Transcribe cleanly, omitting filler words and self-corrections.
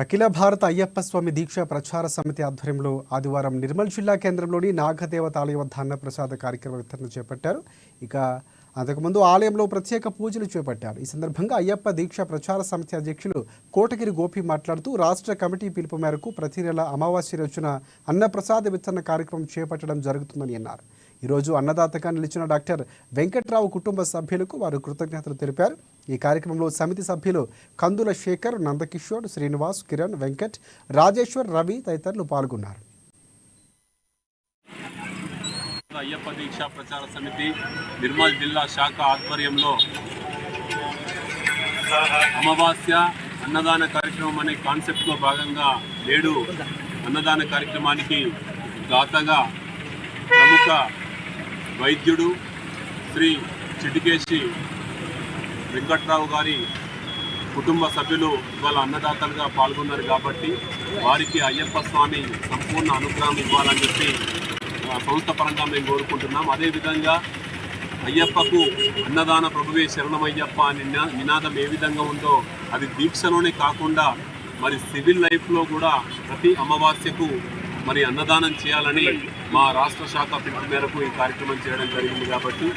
అఖిల భారత అయ్యప్ప స్వామి దీక్ష ప్రచార సమితి ఆధ్వర్యంలో ఆదివారం నిర్మల్ జిల్లా కేంద్రంలోని నాగదేవత ఆలయ వద్ద అన్నప్రసాద కార్యక్రమ వితరణ చేపట్టారు. ఇక అంతకుముందు ఆలయంలో ప్రత్యేక పూజలు చేపట్టారు. ఈ సందర్భంగా అయ్యప్ప దీక్ష ప్రచార సమితి అధ్యక్షులు కోటగిరి గోపి మాట్లాడుతూ రాష్ట్ర కమిటీ పిలుపు మేరకు ప్రతి నెల అమావాస్య రోజున అన్నప్రసాద వితరణ కార్యక్రమం చేపట్టడం జరుగుతుందని అన్నారు. ఈరోజు అన్నదాతగా నిలిచిన డాక్టర్ వెంకట్రావు కుటుంబ సభ్యులకు వారు కృతజ్ఞతలు తెలిపారు. ఈ కార్యక్రమంలో సమితి సభ్యులు కందుల శేఖర్, నందకిషోర్, శ్రీనివాస్, కిరణ్, వెంకట్, రాజేశ్వర్, రవి తదితరులు పాల్గొన్నారు. అయ్యప్ప దీక్ష ప్రచార సమితి నిర్మల్ జిల్లా శాఖ ఆధ్వర్యంలో అమావాస్య అన్నదాన కార్యక్రమం అనే కాన్సెప్ట్లో భాగంగా నేడు అన్నదాన కార్యక్రమానికి దాతగా ప్రముఖ వైద్యుడు శ్రీ చిటికేసి వెంకట్రావు గారి కుటుంబ సభ్యులు ఇవాళ అన్నదాతలుగా పాల్గొన్నారు. కాబట్టి వారికి అయ్యప్ప స్వామి సంపూర్ణ అనుగ్రహం ఇవ్వాలని చెప్పి సంస్థ పరంగా మేము కోరుకుంటున్నాం. అదేవిధంగా అయ్యప్పకు అన్నదాన ప్రభువే శరణమయ్యప్ప అనే నినాదం ఏ విధంగా ఉందో అది దీక్షలోనే కాకుండా మరి సివిల్ లైఫ్లో కూడా ప్రతి అమావాస్యకు మరి అన్నదానం చేయాలని మా రాష్ట్ర శాఖ పిలుపు మేరకు ఈ కార్యక్రమం చేయడం జరిగింది. కాబట్టి